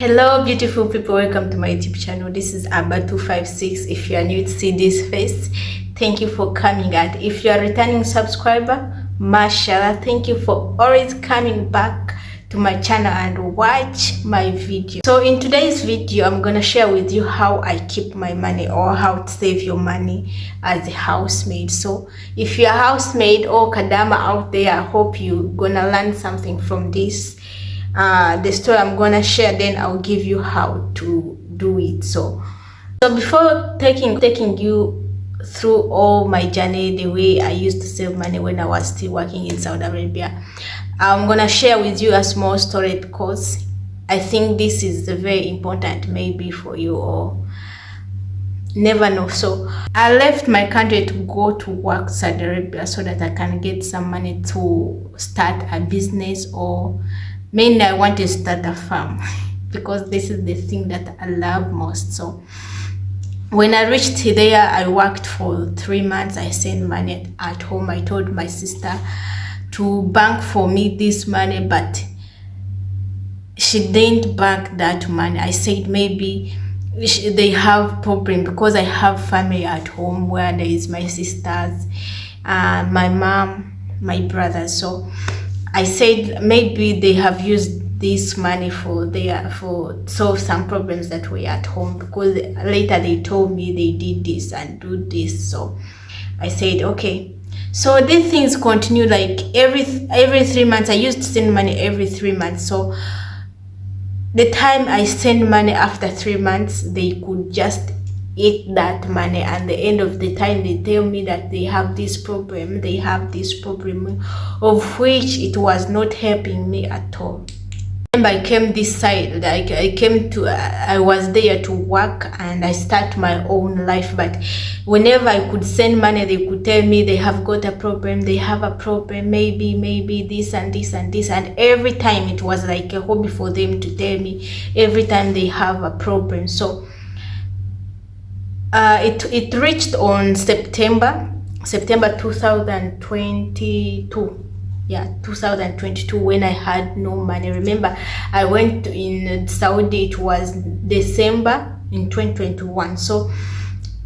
Hello beautiful people, welcome to my YouTube channel. This is Abba256. If you are new to see this face, thank you for coming. And if you are a returning subscriber, mashallah, thank you for always coming back to my channel and watch my video. So in today's video, I'm gonna share with you how I keep my money or how to save your money as a housemaid. So if you're a housemaid or kadama out there, I hope you're gonna learn something from this. The story I'm gonna share, then I'll give you how to do it. So before taking you through all my journey, the way I used to save money when I was still working in Saudi Arabia, I'm gonna share with you a small story because I think this is very important, maybe for you, or never know. So I left my country to go to work Saudi Arabia so that I can get some money to start a business, or mainly I want to start a farm because this is the thing that I love most. So when I reached there, I worked for 3 months. I sent money at home. I told my sister to bank for me this money, but she didn't bank that money. I said maybe they have problem because I have family at home where there is my sisters, my mom, my brother. So I said maybe they have used this money for solve some problems that were at home, because later they told me they did this and do this. So I said okay. So these things continue, like every 3 months. I used to send money every 3 months. So the time I send money after 3 months, they could just eat that money, and the end of the time they tell me that they have this problem, of which it was not helping me at all. I came this side, like I was there to work and I start my own life, but whenever I could send money, they could tell me they have got a problem, they have a problem, maybe this and this and this, and every time it was like a hobby for them to tell me every time they have a problem. So it reached on September 2022. Yeah, 2022, when I had no money. Remember, I went in Saudi, it was December in 2021. So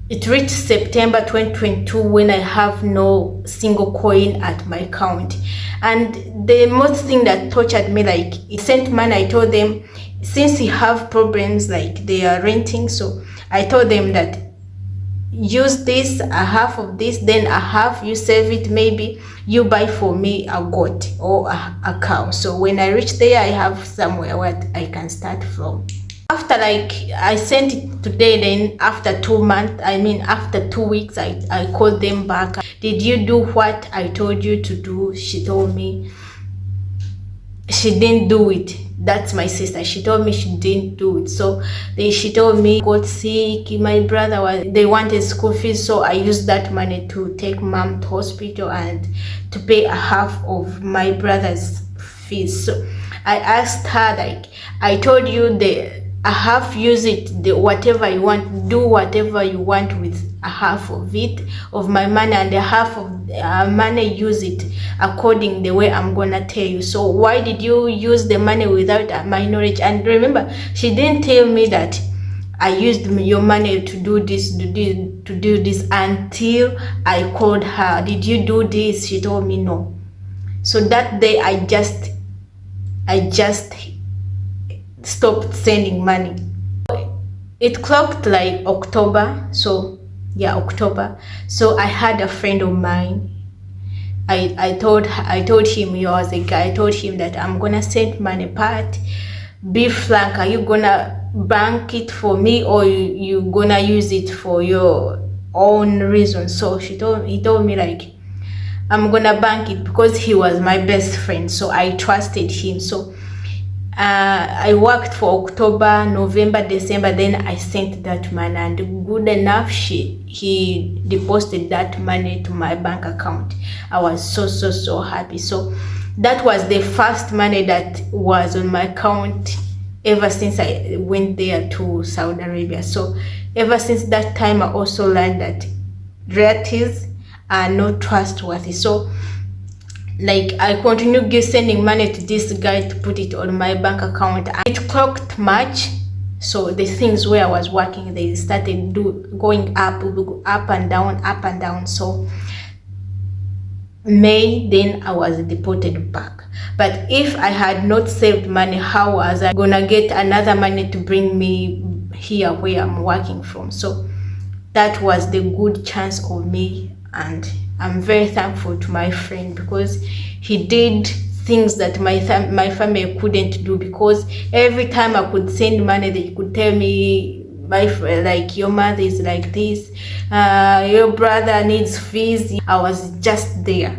it reached September 2022 when I have no single coin at my account. And the most thing that tortured me, like, it sent money. I told them, since you have problems, like they are renting, so I told them that use this, a half of this, then a half you save it, maybe you buy for me a goat or a cow. So when I reach there, I have somewhere where I can start from. After, like, I sent it today, then after 2 months, after 2 weeks, I called them back. Did you do what I told you to do? She told me she didn't do it. That's my sister. She told me she didn't do it. So she told me got sick, my brother they wanted school fees, so I used that money to take mom to hospital and to pay a half of my brother's fees. So I asked her, like, I told you a half, use it, whatever you want, do whatever you want with a half of it, of my money, and a half of money, use it according the way I'm gonna tell you. So why did you use the money without my knowledge? And remember, she didn't tell me that I used your money to do this, to do this, until I called her. Did you do this? She told me no. So that day I just stopped sending money. It clocked like October. So yeah, October. So I had a friend of mine. I told him, he was a guy. I told him that I'm gonna send money part. Be frank, are you gonna bank it for me, or you gonna use it for your own reasons? So he told me, like, I'm gonna bank it, because he was my best friend, so I trusted him. So I worked for October, November, December, then I sent that money, and good enough, he deposited that money to my bank account. I was so happy. So that was the first money that was on my account ever since I went there to Saudi Arabia. So ever since that time, I also learned that relatives are not trustworthy. So Like I continue sending money to this guy to put it on my bank account. It clocked March, so the things where I was working, they started going up and down, up and down. So May, then I was deported back. But if I had not saved money, how was I gonna get another money to bring me here where I'm working from? So that was the good chance of me, and I'm very thankful to my friend because he did things that my family couldn't do. Because every time I could send money, they could tell me, my friend, like, your mother is like this, your brother needs fees. I was just there.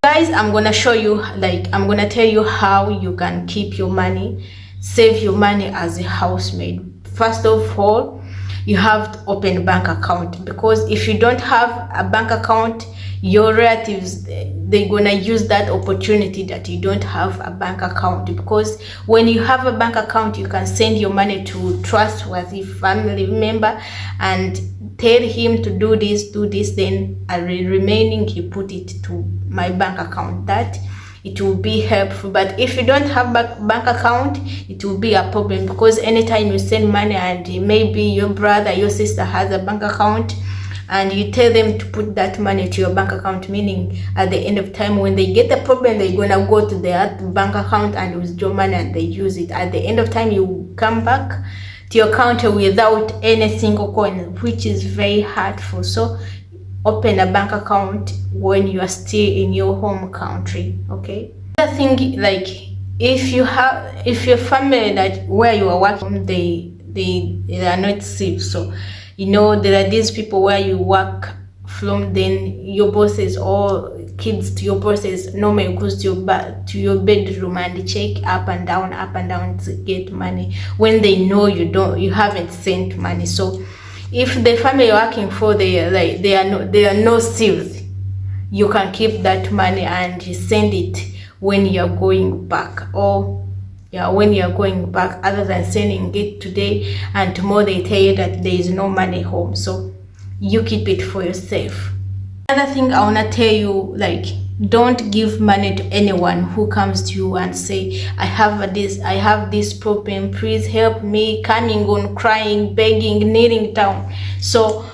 Guys, I'm gonna show you, like, I'm gonna tell you how you can keep your money, save your money as a housemaid. First of all, you have to open a bank account, because if you don't have a bank account, your relatives, they're gonna use that opportunity that you don't have a bank account. Because when you have a bank account, you can send your money to trustworthy family member and tell him to do this, then remaining he put it to my bank account. That it will be helpful. But if you don't have bank account, it will be a problem, because anytime you send money and maybe your brother, your sister has a bank account, and you tell them to put that money to your bank account, meaning at the end of time, when they get the problem, they're gonna go to their bank account and withdraw money and they use it. At the end of time, you come back to your counter without any single coin, which is very hurtful. So open a bank account when you are still in your home country. Okay, another thing, like, if your family that where you are working, they are not safe. So you know, there are these people where you work from, then your bosses or kids to your bosses normally goes to your bedroom and check up and down to get money when they know you haven't sent money. So if the family you're working for, they are no thieves, you can keep that money and send it when you're going back, or when you're going back, other than sending it today and tomorrow they tell you that there is no money home. So you keep it for yourself. Another thing I want to tell you, like, don't give money to anyone who comes to you and say, I have this problem, please help me, coming on, crying, begging, kneeling down. So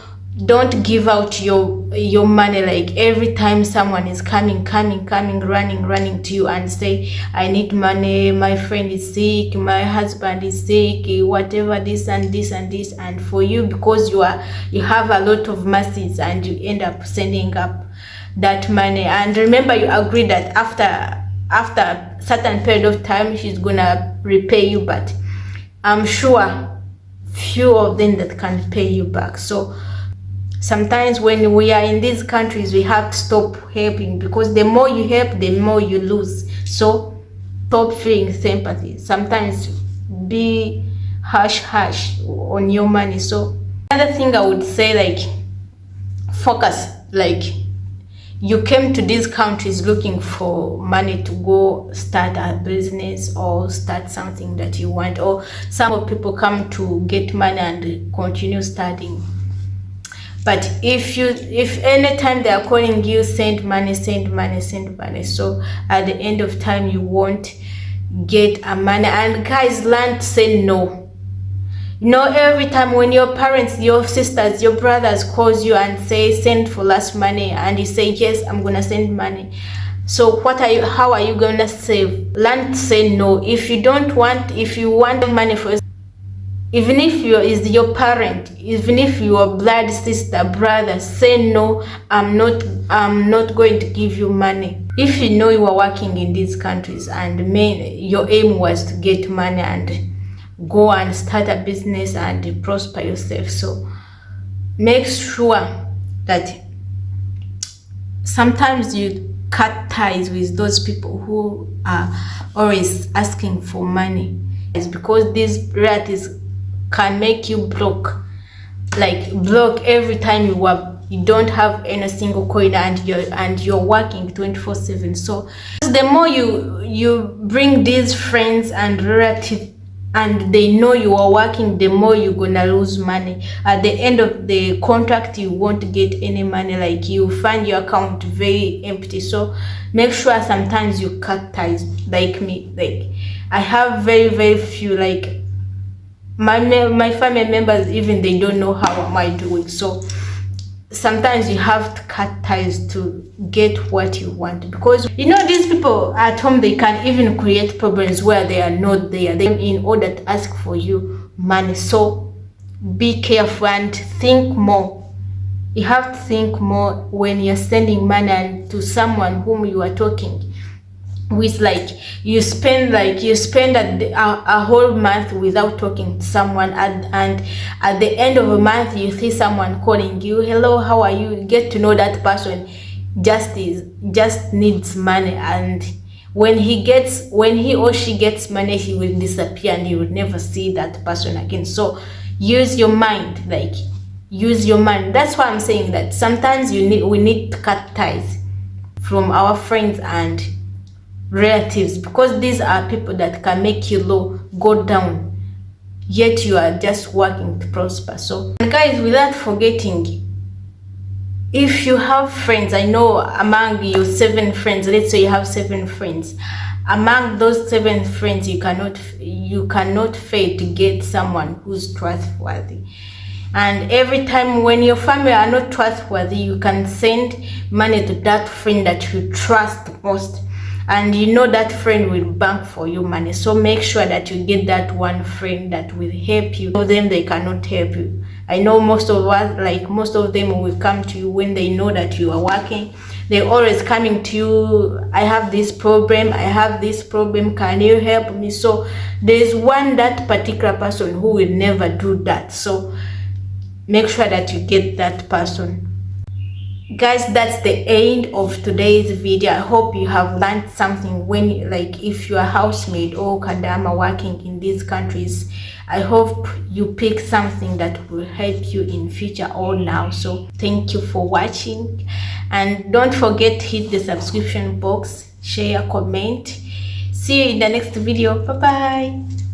don't give out your money, like, every time someone is coming, running to you and say, I need money, my friend is sick, my husband is sick, whatever, this and this and this. And for you, because you have a lot of mercies, and you end up sending up that money. And remember, you agree that after a certain period of time she's gonna repay you, but I'm sure few of them that can pay you back. So sometimes when we are in these countries, we have to stop helping, because the more you help, the more you lose. So stop feeling sympathy. Sometimes be hush on your money. So another thing I would say, like, focus. Like, you came to these countries looking for money to go start a business or start something that you want, or some people come to get money and continue studying. But if anytime they are calling you, send money, so at the end of time you won't get a money. And guys, learn to say no. You know, every time when your parents, your sisters, your brothers calls you and say send for last money, and you say yes, I'm gonna send money. So how are you gonna save? Learn to say no. If you want money for, even if is your parent, even if your blood sister, brother, say no, I'm not going to give you money. If you know you are working in these countries and your aim was to get money and go and start a business and prosper yourself, so make sure that sometimes you cut ties with those people who are always asking for money. It's because these relatives can make you broke every time you don't have any single coin, and you're working 24/7. So the more you bring these friends and relatives and they know you are working, the more you're gonna lose money. At the end of the contract, you won't get any money. Like, you find your account very empty. So make sure sometimes you cut ties. Like me, like I have very few, like my family members, even they don't know how am I doing. So sometimes you have to cut ties to get what you want, because you know these people at home, they can even create problems where they are not there, they in order to ask for you money. So be careful and think more. You have to think more when you're sending money to someone whom you are talking with. Like, you spend a whole month without talking to someone, and at the end of a month you see someone calling you, hello, how are you? You get to know that person just needs money, and when he or she gets money, he will disappear and you will never see that person again. So use your mind, like use your mind. That's why I'm saying that sometimes we need to cut ties from our friends and relatives, because these are people that can make you go down, yet you are just working to prosper. So guys, without forgetting, if you have friends, I know among your 7 friends, let's say you have 7 friends, among those 7 friends you cannot fail to get someone who's trustworthy. And every time when your family are not trustworthy, you can send money to that friend that you trust most, and you know that friend will bank for you money. So make sure that you get that one friend that will help you. For them, they cannot help you. I know most of them will come to you when they know that you are working. They're always coming to you, I have this problem, can you help me? So there's that particular person who will never do that. So make sure that you get that person. Guys, that's the end of today's video. I hope you have learned something. When, like, if you are housemaid or kadama working in these countries, I hope you pick something that will help you in future or now. So thank you for watching, and don't forget to hit the subscription box, share, comment. See you in the next video. Bye bye.